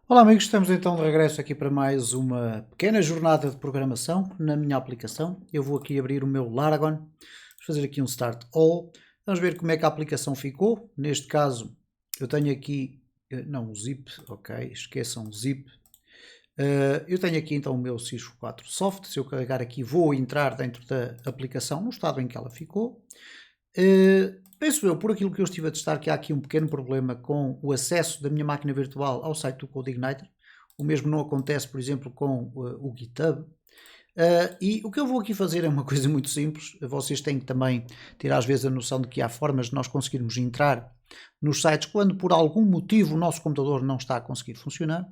Olá amigos, estamos então de regresso aqui para mais uma pequena jornada de programação na minha aplicação. Eu vou aqui abrir o meu Laragon, vou fazer aqui um Start All, vamos ver como é que a aplicação ficou. Neste caso eu tenho aqui, não o zip, ok, esqueçam o zip. Eu tenho aqui então o meu Cisco 4 Soft, se eu carregar aqui vou entrar dentro da aplicação no estado em que ela ficou. Penso eu, por aquilo que eu estive a testar, que há aqui um pequeno problema com o acesso da minha máquina virtual ao site do CodeIgniter. O mesmo não acontece, por exemplo, com o GitHub. E o que eu vou aqui fazer é uma coisa muito simples. Vocês têm que também ter às vezes a noção de que há formas de nós conseguirmos entrar nos sites quando por algum motivo o nosso computador não está a conseguir funcionar.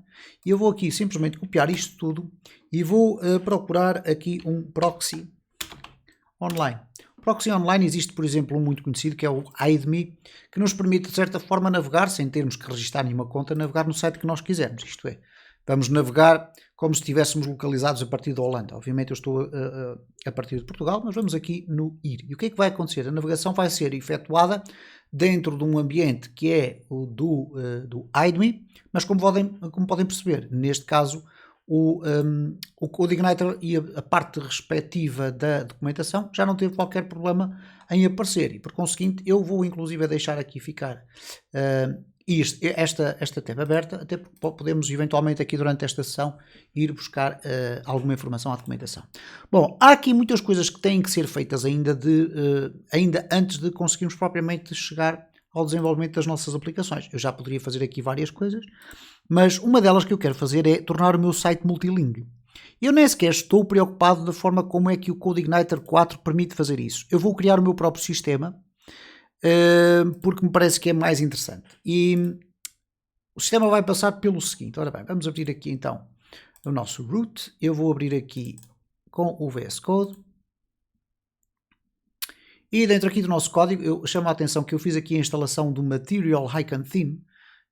E eu vou aqui simplesmente copiar isto tudo e vou procurar aqui um proxy online. Proxy online existe, por exemplo, um muito conhecido que é o hide.me, que nos permite de certa forma navegar, sem termos que registrar nenhuma conta, navegar no site que nós quisermos. Isto é, vamos navegar como se estivéssemos localizados a partir da Holanda. Obviamente eu estou a partir de Portugal, mas vamos aqui no ir. E o que é que vai acontecer? A navegação vai ser efetuada dentro de um ambiente que é o do hide.me, mas como podem perceber, neste caso o CodeIgniter e a parte respectiva da documentação já não teve qualquer problema em aparecer e por conseguinte eu vou inclusive deixar aqui ficar esta tab aberta, até porque podemos eventualmente aqui durante esta sessão ir buscar alguma informação à documentação. Bom, há aqui muitas coisas que têm que ser feitas ainda antes de conseguirmos propriamente chegar ao desenvolvimento das nossas aplicações. Eu já poderia fazer aqui várias coisas, mas uma delas que eu quero fazer é tornar o meu site multilingue. Eu nem sequer estou preocupado da forma como é que o CodeIgniter 4 permite fazer isso. Eu vou criar o meu próprio sistema, porque me parece que é mais interessante. E o sistema vai passar pelo seguinte. Ora bem, vamos abrir aqui então o nosso root. Eu vou abrir aqui com o VS Code. E dentro aqui do nosso código, eu chamo a atenção que eu fiz aqui a instalação do Material Icon Theme,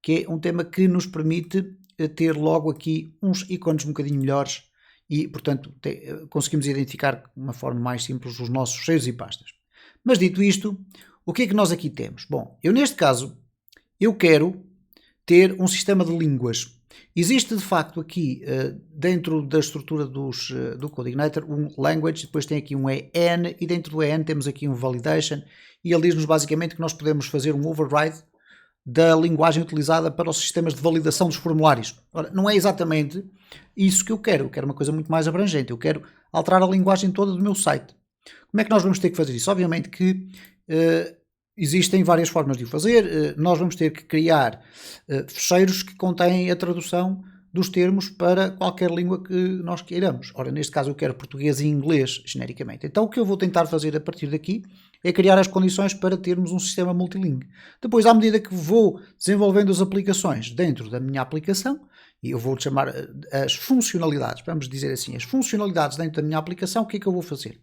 que é um tema que nos permite ter logo aqui uns ícones um bocadinho melhores e, portanto, conseguimos identificar de uma forma mais simples os nossos cheios e pastas. Mas dito isto, o que é que nós aqui temos? Bom, eu neste caso, eu quero ter um sistema de línguas. Existe de facto aqui, dentro da estrutura do CodeIgniter, um language, depois tem aqui um EN, e dentro do EN temos aqui um validation, e ele diz-nos basicamente que nós podemos fazer um override da linguagem utilizada para os sistemas de validação dos formulários. Ora, não é exatamente isso que eu quero uma coisa muito mais abrangente, eu quero alterar a linguagem toda do meu site. Como é que nós vamos ter que fazer isso? Obviamente que existem várias formas de o fazer. Nós vamos ter que criar fecheiros que contêm a tradução dos termos para qualquer língua que nós queiramos. Ora, neste caso eu quero português e inglês genericamente. Então o que eu vou tentar fazer a partir daqui é criar as condições para termos um sistema multilingue. Depois, à medida que vou desenvolvendo as aplicações dentro da minha aplicação, e eu vou chamar as funcionalidades, vamos dizer assim, as funcionalidades dentro da minha aplicação, o que é que eu vou fazer?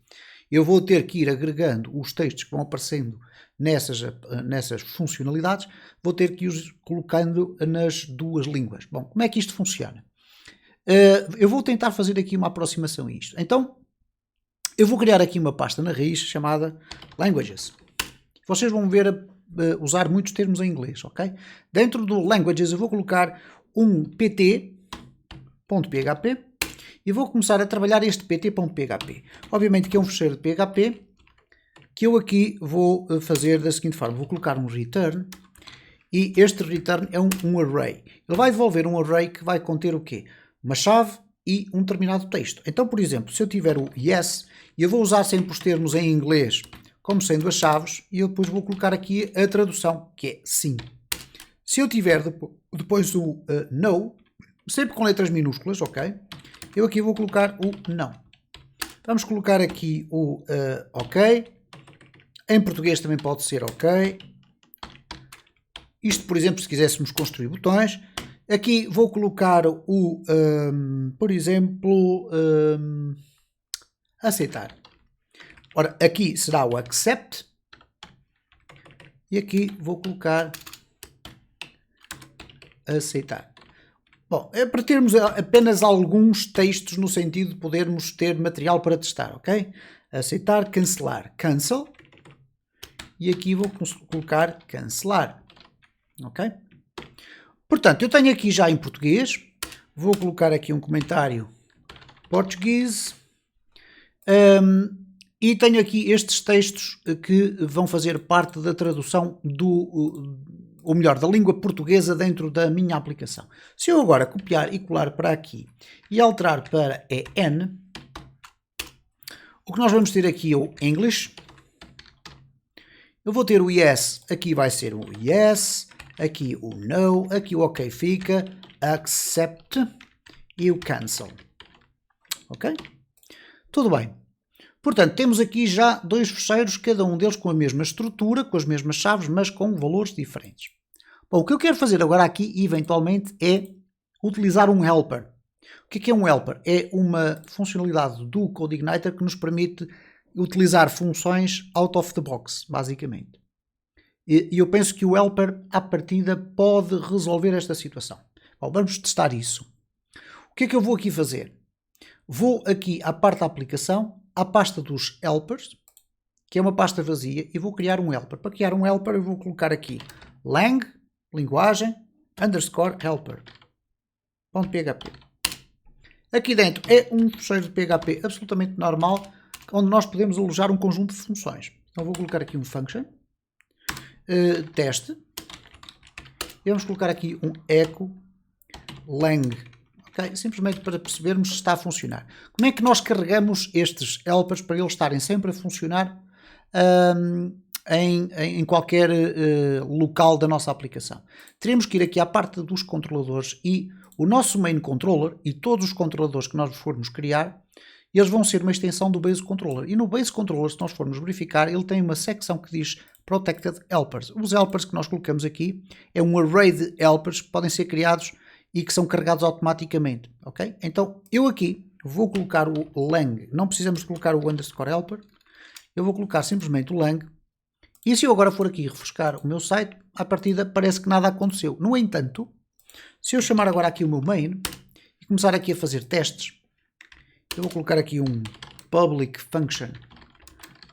Eu vou ter que ir agregando os textos que vão aparecendo nessas funcionalidades, vou ter que os colocando nas duas línguas. Bom, como é que isto funciona? Eu vou tentar fazer aqui uma aproximação a isto. Então, eu vou criar aqui uma pasta na raiz chamada Languages. Vocês vão ver usar muitos termos em inglês, ok? Dentro do Languages eu vou colocar um pt.php e vou começar a trabalhar este pt.php. Obviamente que é um fecheiro de PHP que eu aqui vou fazer da seguinte forma. Vou colocar um return e este return é um array. Ele vai devolver um array que vai conter o quê? Uma chave e um determinado texto. Então, por exemplo, se eu tiver o yes, eu vou usar sempre os termos em inglês como sendo as chaves e eu depois vou colocar aqui a tradução, que é sim. Se eu tiver depois o no, sempre com letras minúsculas, ok? Eu aqui vou colocar o não. Vamos colocar aqui o ok. Em português também pode ser ok. Isto, por exemplo, se quiséssemos construir botões. Aqui vou colocar o, por exemplo, aceitar. Ora, aqui será o accept. E aqui vou colocar aceitar. Bom, é para termos apenas alguns textos no sentido de podermos ter material para testar, ok? Aceitar, cancelar, cancel. E aqui vou colocar cancelar, ok? Portanto, eu tenho aqui já em português Vou colocar aqui um comentário português. E tenho aqui estes textos que vão fazer parte da tradução ou melhor, da língua portuguesa dentro da minha aplicação. Se eu agora copiar e colar para aqui e alterar para EN, o que nós vamos ter aqui é o English. Eu vou ter o yes, aqui vai ser o yes, aqui o no, aqui o ok fica, accept e o cancel. Ok? Tudo bem. Portanto, temos aqui já dois fecheiros, cada um deles com a mesma estrutura, com as mesmas chaves, mas com valores diferentes. Bom, o que eu quero fazer agora aqui, eventualmente, é utilizar um helper. O que é um helper? É uma funcionalidade do CodeIgniter que nos permite utilizar funções out of the box, basicamente. E eu penso que o helper, à partida, pode resolver esta situação. Bom, vamos testar isso. O que é que eu vou aqui fazer? Vou aqui à parte da aplicação, à pasta dos helpers, que é uma pasta vazia, e vou criar um helper. Para criar um helper eu vou colocar aqui lang, linguagem, underscore helper.php. Aqui dentro é um fecheiro de PHP absolutamente normal, onde nós podemos alojar um conjunto de funções. Então vou colocar aqui um function, teste, e vamos colocar aqui um echo lang. Okay? Simplesmente para percebermos se está a funcionar. Como é que nós carregamos estes helpers para eles estarem sempre a funcionar em qualquer local da nossa aplicação? Teremos que ir aqui à parte dos controladores e o nosso main controller e todos os controladores que nós formos criar, eles vão ser uma extensão do base controller. E no base controller, se nós formos verificar, ele tem uma secção que diz protected helpers. Os helpers que nós colocamos aqui é um array de helpers que podem ser criados e que são carregados automaticamente, ok? Então, eu aqui vou colocar o lang, não precisamos colocar o underscore helper, eu vou colocar simplesmente o lang, e se eu agora for aqui refrescar o meu site, à partida parece que nada aconteceu. No entanto, se eu chamar agora aqui o meu main, e começar aqui a fazer testes, eu vou colocar aqui um public function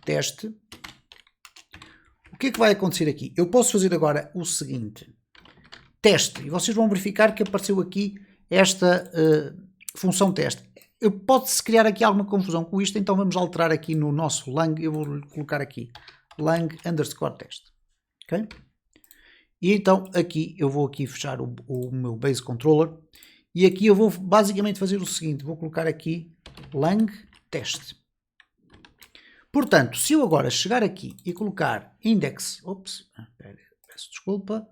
teste, o que é que vai acontecer aqui? Eu posso fazer agora o seguinte... teste, e vocês vão verificar que apareceu aqui esta função teste. Pode-se criar aqui alguma confusão com isto, então vamos alterar aqui no nosso lang, eu vou colocar aqui lang underscore test, ok? E então aqui eu vou aqui fechar o meu base controller, e aqui eu vou basicamente fazer o seguinte, vou colocar aqui lang test. Portanto, se eu agora chegar aqui e colocar index, peço desculpa,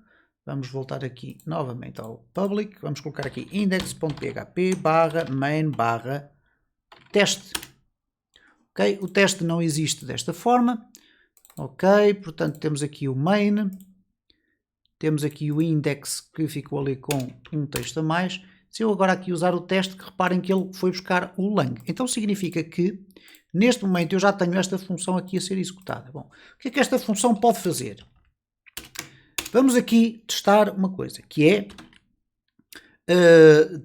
vamos voltar aqui novamente ao public, vamos colocar aqui index.php /main teste. Ok, o teste não existe desta forma. Ok, portanto temos aqui o main, temos aqui o index que ficou ali com um texto a mais. Se eu agora aqui usar o teste, que reparem que ele foi buscar o lang. Então significa que neste momento eu já tenho esta função aqui a ser executada. Bom, o que é que esta função pode fazer? Vamos aqui testar uma coisa, que é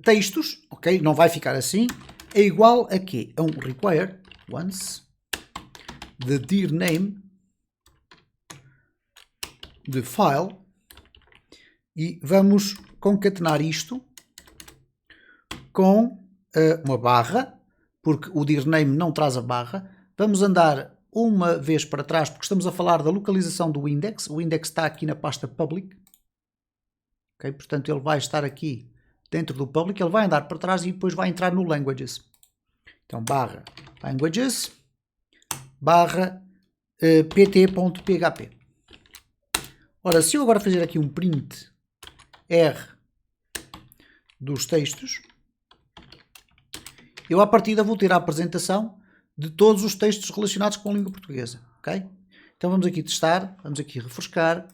textos, ok? Não vai ficar assim, é igual a quê? A um require once the dir name de file e vamos concatenar isto com uma barra, porque o dir name não traz a barra. Vamos andar uma vez para trás, porque estamos a falar da localização do index. O index está aqui na pasta public. Okay? Portanto, ele vai estar aqui dentro do public. Ele vai andar para trás e depois vai entrar no languages. Então, barra languages, barra pt.php. Ora, se eu agora fazer aqui um print R dos textos, eu à partida vou ter a apresentação de todos os textos relacionados com a língua portuguesa, ok? Então vamos aqui testar, vamos aqui refrescar,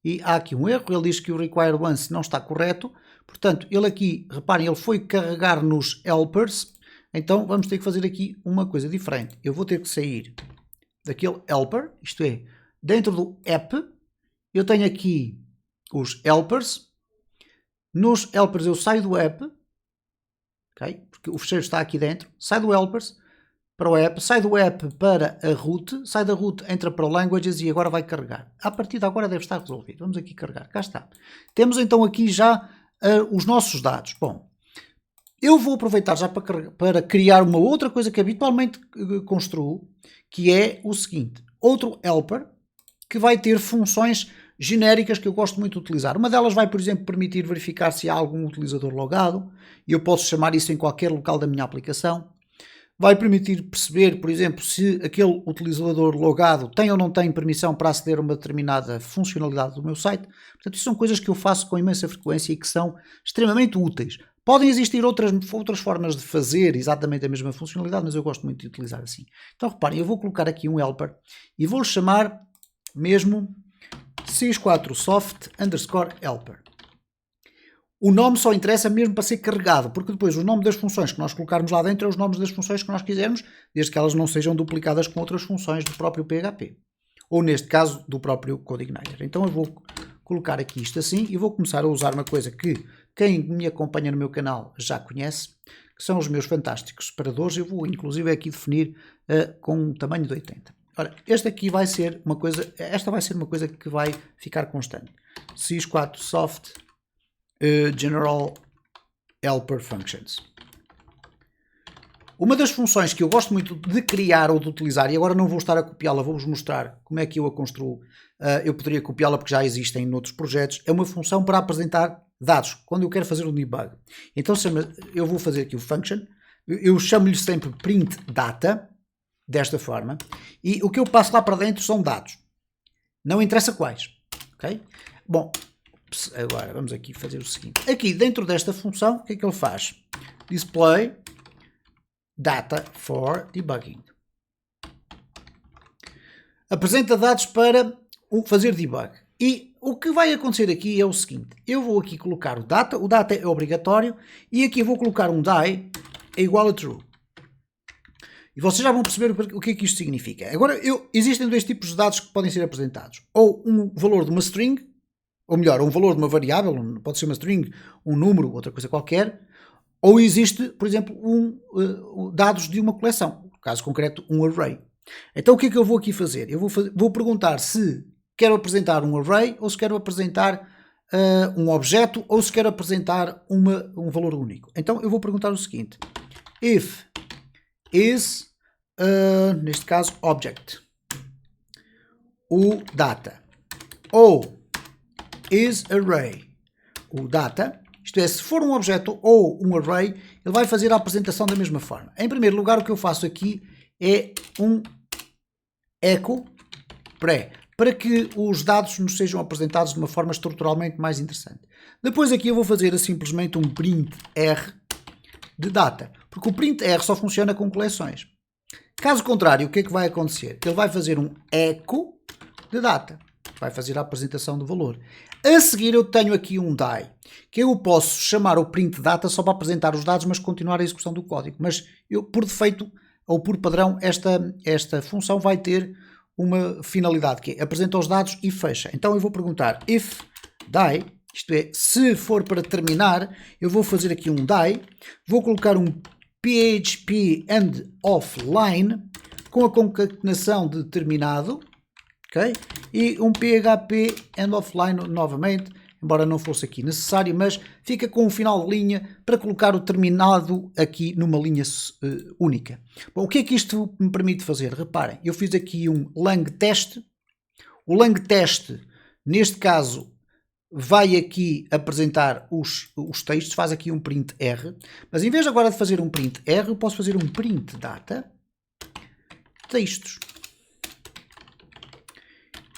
e há aqui um erro, ele diz que o require once não está correto, portanto, ele aqui, reparem, ele foi carregar nos helpers, então vamos ter que fazer aqui uma coisa diferente. Eu vou ter que sair daquele helper, isto é, dentro do app, eu tenho aqui os helpers, nos helpers eu saio do app, ok? Porque o fecheiro está aqui dentro, saio do helpers, para o app, sai do app para a root, sai da root, entra para o languages e agora vai carregar. A partir de agora deve estar resolvido. Vamos aqui carregar. Cá está. Temos então aqui já os nossos dados. Bom, eu vou aproveitar já para criar uma outra coisa que habitualmente construo, que é o seguinte, outro helper, que vai ter funções genéricas que eu gosto muito de utilizar. Uma delas vai, por exemplo, permitir verificar se há algum utilizador logado, e eu posso chamar isso em qualquer local da minha aplicação. Vai permitir perceber, por exemplo, se aquele utilizador logado tem ou não tem permissão para aceder a uma determinada funcionalidade do meu site. Portanto, isso são coisas que eu faço com imensa frequência e que são extremamente úteis. Podem existir outras formas de fazer exatamente a mesma funcionalidade, mas eu gosto muito de utilizar assim. Então, reparem, eu vou colocar aqui um helper e vou-lhe chamar mesmo sys4soft_helper. O nome só interessa mesmo para ser carregado, porque depois o nome das funções que nós colocarmos lá dentro é os nomes das funções que nós quisermos, desde que elas não sejam duplicadas com outras funções do próprio PHP. Ou neste caso, do próprio CodeIgniter. Então eu vou colocar aqui isto assim e vou começar a usar uma coisa que quem me acompanha no meu canal já conhece, que são os meus fantásticos separadores. Eu vou inclusive aqui definir com um tamanho de 80. Ora, esta aqui vai ser uma coisa, esta vai ser uma coisa que vai ficar constante. sys4soft general helper functions. Uma das funções que eu gosto muito de criar ou de utilizar, e agora não vou estar a copiá-la, vou-vos mostrar como é que eu a construo. Eu poderia copiá-la porque já existem noutros projetos. É uma função para apresentar dados, quando eu quero fazer um debug. Então eu vou fazer aqui o function, eu chamo-lhe sempre print data, desta forma, e o que eu passo lá para dentro são dados. Não interessa quais. Ok? Bom, agora vamos aqui fazer o seguinte. Aqui dentro desta função, o que é que ele faz? Display data for debugging. Apresenta dados para fazer debug. E o que vai acontecer aqui é o seguinte. Eu vou aqui colocar o data é obrigatório, e aqui vou colocar um die é igual a true. E vocês já vão perceber o que é que isto significa. Agora, existem dois tipos de dados que podem ser apresentados. Ou um valor de uma string, ou melhor, um valor de uma variável, pode ser uma string, um número, outra coisa qualquer, ou existe, por exemplo, dados de uma coleção, no caso concreto, um array. Então o que é que eu vou aqui fazer? Eu vou perguntar se quero apresentar um array, ou se quero apresentar um objeto, ou se quero apresentar um valor único. Então eu vou perguntar o seguinte, if is, neste caso, object, o data, ou is array, o data, isto é, se for um objeto ou um array, ele vai fazer a apresentação da mesma forma. Em primeiro lugar, o que eu faço aqui é um echo pré, para que os dados nos sejam apresentados de uma forma estruturalmente mais interessante. Depois aqui eu vou fazer simplesmente um print R de data, porque o print R só funciona com coleções. Caso contrário, o que é que vai acontecer? Ele vai fazer um echo de data, vai fazer a apresentação do valor. A seguir eu tenho aqui um die, que eu posso chamar o print data só para apresentar os dados, mas continuar a execução do código. Mas eu, por defeito ou por padrão, esta função vai ter uma finalidade, que é apresenta os dados e fecha. Então eu vou perguntar if die, isto é, se for para terminar, eu vou fazer aqui um die, vou colocar um PHP end offline com a concatenação de terminado, ok? E um PHP end offline novamente, embora não fosse aqui necessário, mas fica com um final de linha para colocar o terminado aqui numa linha única. Bom, o que é que isto me permite fazer? Reparem, eu fiz aqui um lang test. O lang test, neste caso, vai aqui apresentar os textos, faz aqui um print R, mas em vez agora de fazer um print R, eu posso fazer um print data textos.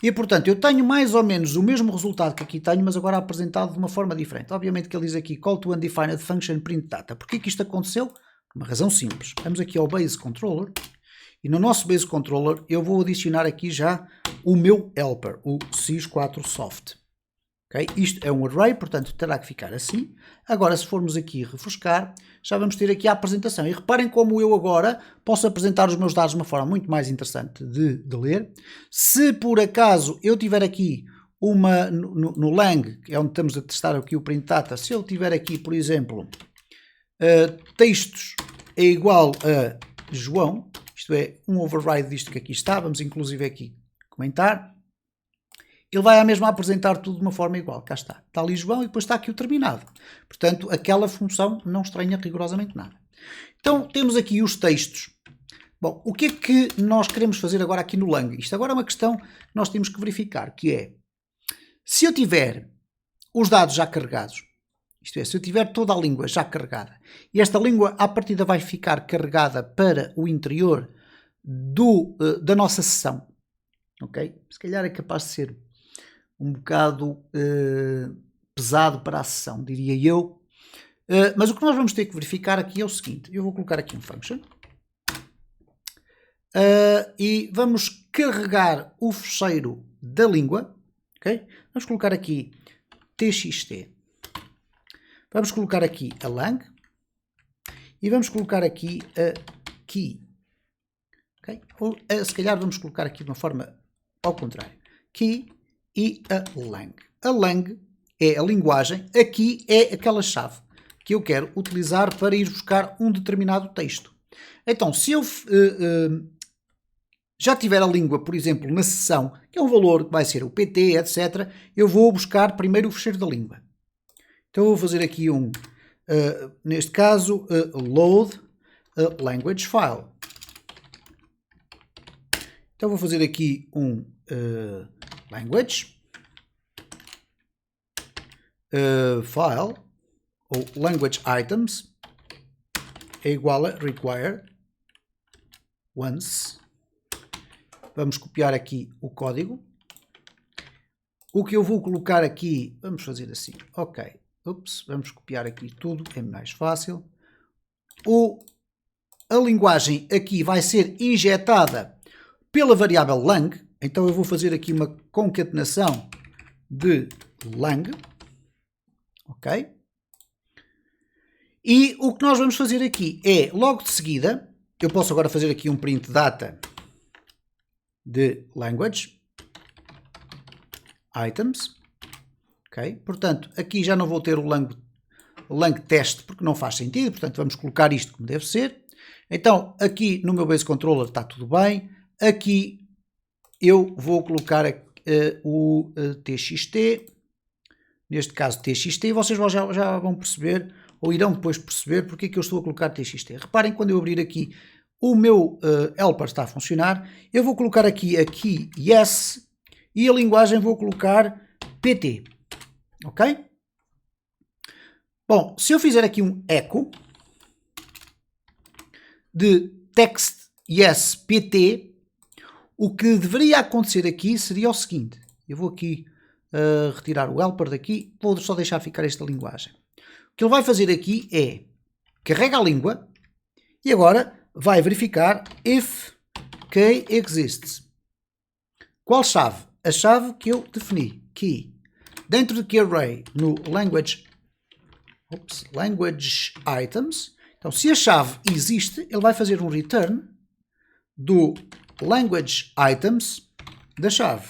E, portanto, eu tenho mais ou menos o mesmo resultado que aqui tenho, mas agora apresentado de uma forma diferente. Obviamente que ele diz aqui call to undefined function print data. Porquê que isto aconteceu? Por uma razão simples. Vamos aqui ao base controller e no nosso base controller eu vou adicionar aqui já o meu helper, o sys4soft. Okay? Isto é um array, portanto terá que ficar assim. Agora, se formos aqui refrescar, já vamos ter aqui a apresentação. E reparem como eu agora posso apresentar os meus dados de uma forma muito mais interessante de ler. Se por acaso eu tiver aqui no lang, que é onde estamos a testar aqui o print data, se eu tiver aqui, por exemplo, textos é igual a João, isto é, um override disto que aqui está, vamos inclusive aqui comentar. ele vai à mesma apresentar tudo de uma forma igual. Cá está. Está ali João e depois está aqui o terminado. Portanto, aquela função não estranha rigorosamente nada. Então, temos aqui os textos. Bom, o que é que nós queremos fazer agora aqui no Lang? Isto agora é uma questão que nós temos que verificar, que é, se eu tiver os dados já carregados, isto é, se eu tiver toda a língua já carregada, e esta língua à partida vai ficar carregada para o interior da nossa sessão, ok? Se calhar é capaz de ser um bocado pesado para a sessão, diria eu. Mas o que nós vamos ter que verificar aqui é o seguinte. Eu vou colocar aqui um function. E vamos carregar o fecheiro da língua. Okay? Vamos colocar aqui txt. Vamos colocar aqui a lang. E vamos colocar aqui a key. Okay? Ou se calhar vamos colocar aqui de uma forma ao contrário. Key e a lang. A lang é a linguagem. Aqui é aquela chave que eu quero utilizar para ir buscar um determinado texto. Então, se eu já tiver a língua, por exemplo, na seção, que é um valor que vai ser o PT, etc., eu vou buscar primeiro o fecheiro da língua. Então, eu vou fazer aqui neste caso, load language file. Então, vou fazer aqui um language file, ou language items, é igual a require once. Vamos copiar aqui o código. O que eu vou colocar aqui, vamos fazer assim, ok, vamos copiar aqui tudo, é mais fácil. A linguagem aqui vai ser injetada pela variável lang, então eu vou fazer aqui uma concatenação de lang, ok? E o que nós vamos fazer aqui é, logo de seguida, eu posso agora fazer aqui um print data de language items, ok? Portanto, aqui já não vou ter o lang test porque não faz sentido, portanto vamos colocar isto como deve ser. Então, aqui no meu base controller está tudo bem. Aqui eu vou colocar o txt, neste caso txt, e vocês já vão perceber, ou irão depois perceber porque é que eu estou a colocar txt. Reparem, quando eu abrir aqui o meu helper está a funcionar, eu vou colocar aqui yes e a linguagem vou colocar pt, ok? Bom, se eu fizer aqui um echo de text yes pt, o que deveria acontecer aqui seria o seguinte, eu vou aqui retirar o helper daqui, vou só deixar ficar esta linguagem. O que ele vai fazer aqui é, carrega a língua e agora vai verificar if key exists. Qual chave? A chave que eu defini, key. Dentro de que array? No language items. Então, se a chave existe, ele vai fazer um return do language items da chave.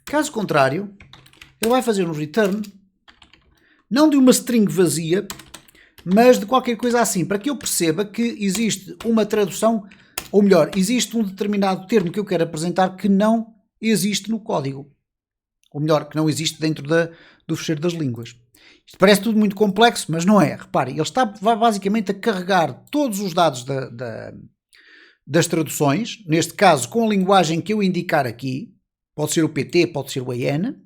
Caso contrário, ele vai fazer um return não de uma string vazia, mas de qualquer coisa assim, para que eu perceba que existe uma tradução, ou melhor, existe um determinado termo que eu quero apresentar que não existe no código. Ou melhor, que não existe dentro do fecheiro das línguas. Isto parece tudo muito complexo, mas não é. Reparem, ele vai basicamente a carregar todos os dados das traduções, neste caso com a linguagem que eu indicar aqui, pode ser o PT, pode ser o AN.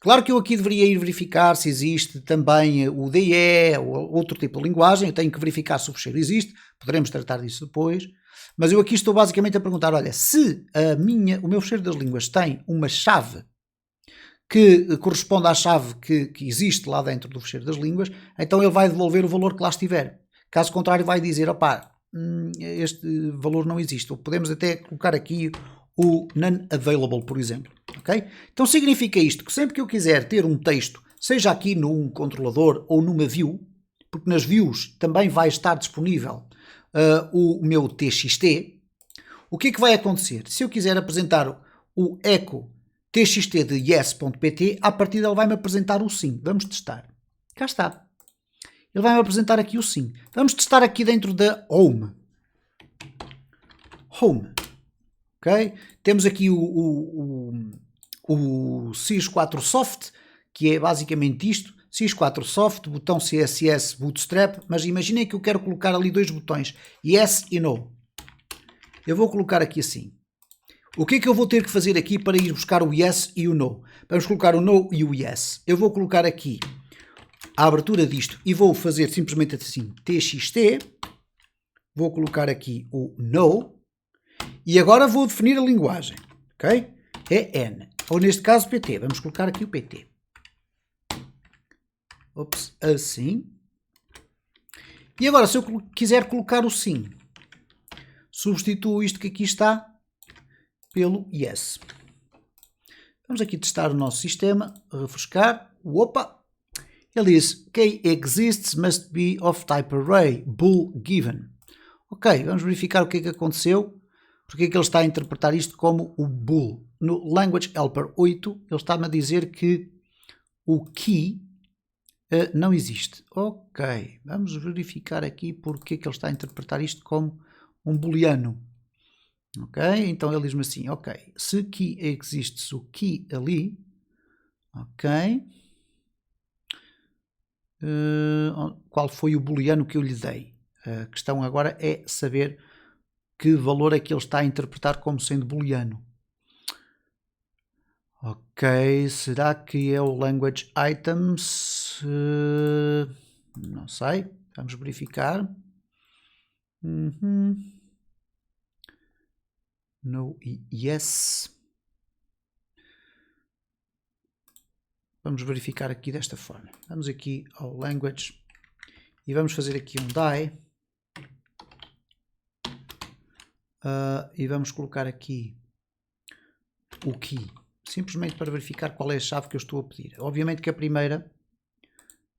Claro que eu aqui deveria ir verificar se existe também o DE ou outro tipo de linguagem, eu tenho que verificar se o fecheiro existe, poderemos tratar disso depois, mas eu aqui estou basicamente a perguntar, olha, se o meu fecheiro das línguas tem uma chave que corresponde à chave que existe lá dentro do fecheiro das línguas, então ele vai devolver o valor que lá estiver. Caso contrário, vai dizer, opá, este valor não existe. Ou podemos até colocar aqui o none available, por exemplo. Okay? Então significa isto, que sempre que eu quiser ter um texto, seja aqui num controlador ou numa view, porque nas views também vai estar disponível o meu txt, o que é que vai acontecer? Se eu quiser apresentar o echo txt de yes.pt, à partida ele vai-me apresentar o sim. Vamos testar. Cá está. Ele vai-me apresentar aqui o sim. Vamos testar aqui dentro da home. Home. ok? Temos aqui o X4 Soft, que é basicamente isto. X4 Soft, botão CSS Bootstrap, mas imaginem que eu quero colocar ali dois botões, Yes e No. Eu vou colocar aqui assim. O que é que eu vou ter que fazer aqui para ir buscar o Yes e o No? Vamos colocar o No e o Yes. Eu vou colocar aqui a abertura disto e vou fazer simplesmente assim, TXT. Vou colocar aqui o No. E agora vou definir a linguagem. Ok? É N. Ou neste caso PT. Vamos colocar aqui o PT. Ops, assim. E agora, se eu quiser colocar o sim, substituo isto que aqui está pelo yes. Vamos aqui testar o nosso sistema, refrescar. Opa! Ele diz, K exists must be of type array, bool given. Ok, vamos verificar o que é que aconteceu, porque é que ele está a interpretar isto como o bool. No Language Helper 8, ele está-me a dizer que o key não existe. Ok, vamos verificar aqui porque é que ele está a interpretar isto como um booleano. Ok, então ele diz-me assim, ok, se key exists o key ali, ok, qual foi o booleano que eu lhe dei? A questão agora é saber que valor é que ele está a interpretar como sendo booleano. Ok, será que é o language items? Não sei, vamos verificar. No e yes. Vamos verificar aqui desta forma. Vamos aqui ao language e vamos fazer aqui um die. E vamos colocar aqui o key. Simplesmente para verificar qual é a chave que eu estou a pedir. Obviamente que a primeira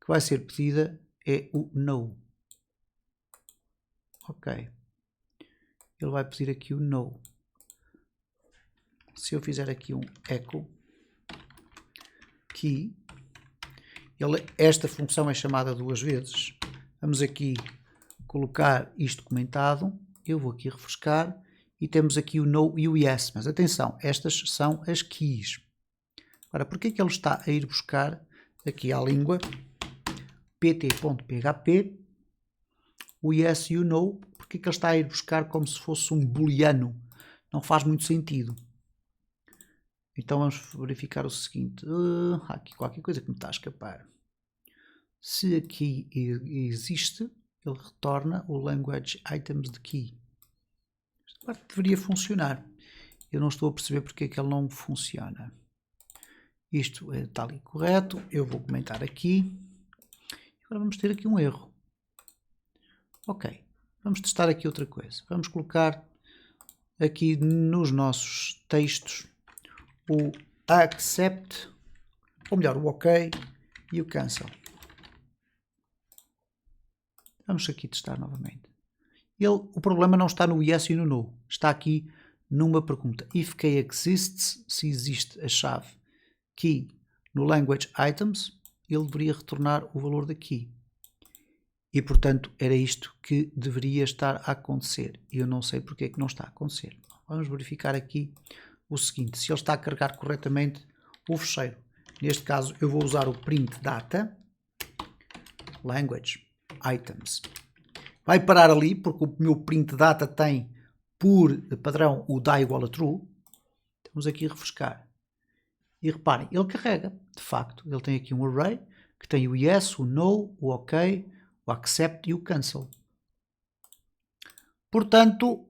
que vai ser pedida é o no. Ok. Ele vai pedir aqui o no. Se eu fizer aqui um echo key, esta função é chamada duas vezes. Vamos aqui colocar isto comentado. Eu vou aqui refrescar e temos aqui o no e o yes. Mas atenção, estas são as keys. Agora, porquê que ele está a ir buscar aqui à língua pt.php o yes e o no? Porquê que ele está a ir buscar como se fosse um booleano? Não faz muito sentido. Então vamos verificar o seguinte. Há aqui qualquer coisa que me está a escapar. Se aqui existe, ele retorna o language items de key. Esta parte deveria funcionar. Eu não estou a perceber porque é que ele não funciona. Isto é tal e correto. Eu vou comentar aqui. Agora vamos ter aqui um erro. Ok. Vamos testar aqui outra coisa. Vamos colocar aqui nos nossos textos o accept, ou melhor, o ok e o cancel. Vamos aqui testar novamente. O problema não está no yes e no no. Está aqui numa pergunta. If key exists, se existe a chave key no language items, ele deveria retornar o valor da key. E, portanto, era isto que deveria estar a acontecer. E eu não sei porque é que não está a acontecer. Vamos verificar aqui o seguinte. Se ele está a carregar corretamente o fecheiro. Neste caso, eu vou usar o print data language items. Vai parar ali, porque o meu print data tem por padrão o die igual a true. Vamos aqui refrescar. E reparem, ele carrega, de facto. Ele tem aqui um array que tem o yes, o no, o ok, o accept e o cancel. Portanto,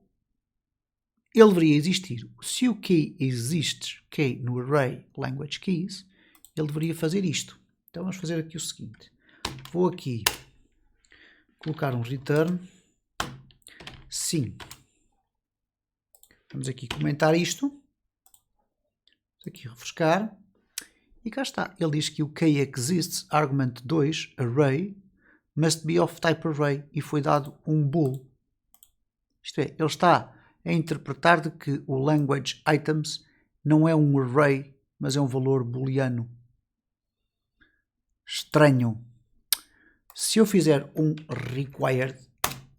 ele deveria existir. Se o key existe, key no array language keys, ele deveria fazer isto. Então vamos fazer aqui o seguinte. Vou aqui colocar um return. Sim. Vamos aqui comentar isto. Vamos aqui refrescar. E cá está. Ele diz que o key exists, argument 2, array, must be of type array. E foi dado um bool. Isto é, ele está a interpretar de que o language items não é um array, mas é um valor booleano. Estranho. Se eu fizer um required,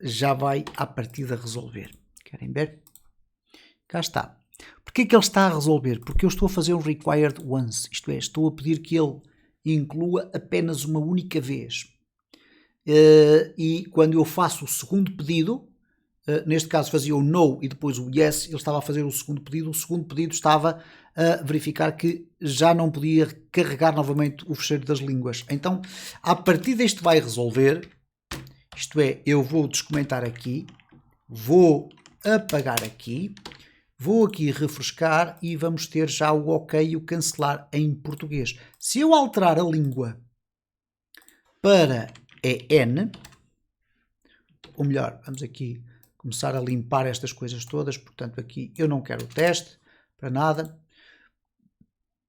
já vai à partida resolver. Querem ver? Cá está. Porquê que ele está a resolver? Porque eu estou a fazer um required once, isto é, estou a pedir que ele inclua apenas uma única vez. E quando eu faço o segundo pedido, neste caso fazia o no e depois o yes, ele estava a fazer o segundo pedido estava a verificar que já não podia carregar novamente o fecheiro das línguas. Então, a partir deste vai resolver, isto é, eu vou descomentar aqui, vou apagar aqui, vou aqui refrescar e vamos ter já o OK e o cancelar em português. Se eu alterar a língua para EN, ou melhor, vamos aqui começar a limpar estas coisas todas, portanto aqui eu não quero o teste, para nada.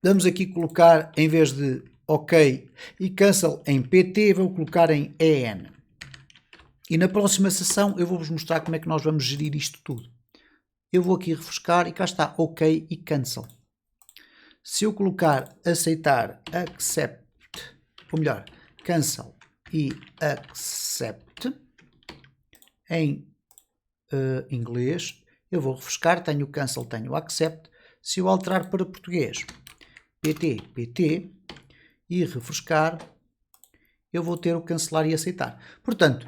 Vamos aqui colocar, em vez de OK e cancel em PT, vou colocar em EN. E na próxima sessão eu vou-vos mostrar como é que nós vamos gerir isto tudo. Eu vou aqui refrescar e cá está OK e cancel. Se eu colocar aceitar, accept, ou melhor, cancel e accept em inglês, eu vou refrescar, tenho cancel, tenho accept. Se eu alterar para português, PT, PT e refrescar, eu vou ter o cancelar e aceitar. Portanto,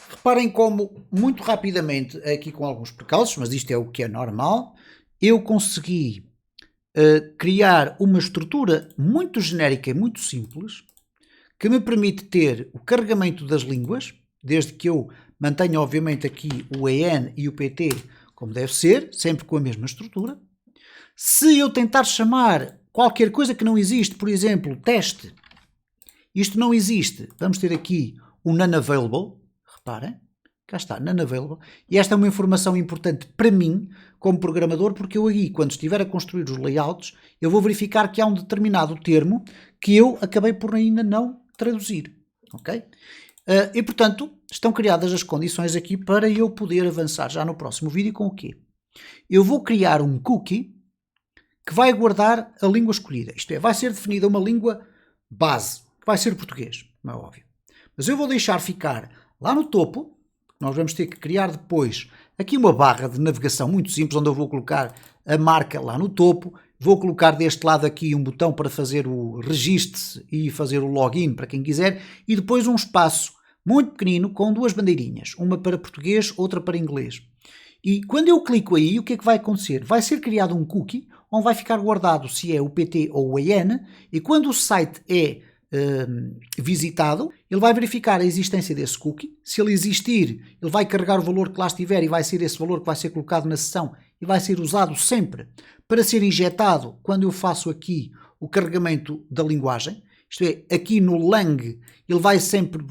reparem como, muito rapidamente, aqui com alguns precalços, mas isto é o que é normal, eu consegui criar uma estrutura muito genérica e muito simples, que me permite ter o carregamento das línguas, desde que eu mantenha, obviamente, aqui o EN e o PT como deve ser, sempre com a mesma estrutura. Se eu tentar chamar qualquer coisa que não existe, por exemplo, teste, isto não existe, vamos ter aqui o none-available, reparem, cá está, none-available, e esta é uma informação importante para mim, como programador, porque eu aí, quando estiver a construir os layouts, eu vou verificar que há um determinado termo que eu acabei por ainda não traduzir, ok? E, portanto, estão criadas as condições aqui para eu poder avançar já no próximo vídeo com o quê? Eu vou criar um cookie que vai guardar a língua escolhida, isto é, vai ser definida uma língua base, que vai ser português, como é óbvio. Mas eu vou deixar ficar lá no topo, nós vamos ter que criar depois aqui uma barra de navegação muito simples, onde eu vou colocar a marca lá no topo, vou colocar deste lado aqui um botão para fazer o registre-se e fazer o login para quem quiser, e depois um espaço muito pequenino com duas bandeirinhas, uma para português, outra para inglês. E quando eu clico aí, o que é que vai acontecer? Vai ser criado um cookie, onde vai ficar guardado se é o PT ou o EN, e quando o site é visitado, ele vai verificar a existência desse cookie. Se ele existir, ele vai carregar o valor que lá estiver e vai ser esse valor que vai ser colocado na sessão e vai ser usado sempre para ser injetado quando eu faço aqui o carregamento da linguagem. Isto é, aqui no lang, ele vai sempre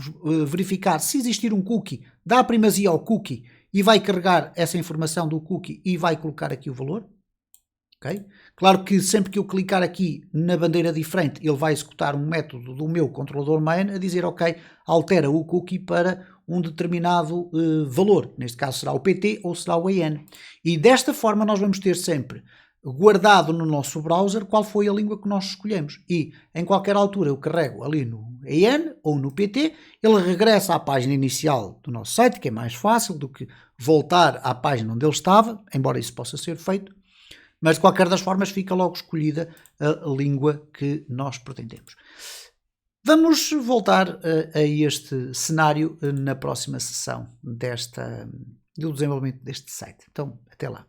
verificar se existir um cookie, dá primazia ao cookie e vai carregar essa informação do cookie e vai colocar aqui o valor. Okay? Claro que sempre que eu clicar aqui na bandeira diferente, ele vai executar um método do meu controlador main a dizer, ok, altera o cookie para um determinado valor. Neste caso será o PT ou será o EN. E desta forma nós vamos ter sempre guardado no nosso browser qual foi a língua que nós escolhemos. E em qualquer altura eu carrego ali no EN ou no PT, ele regressa à página inicial do nosso site, que é mais fácil do que voltar à página onde ele estava, embora isso possa ser feito. Mas de qualquer das formas fica logo escolhida a língua que nós pretendemos. Vamos voltar a este cenário na próxima sessão do desenvolvimento deste site. Então, até lá.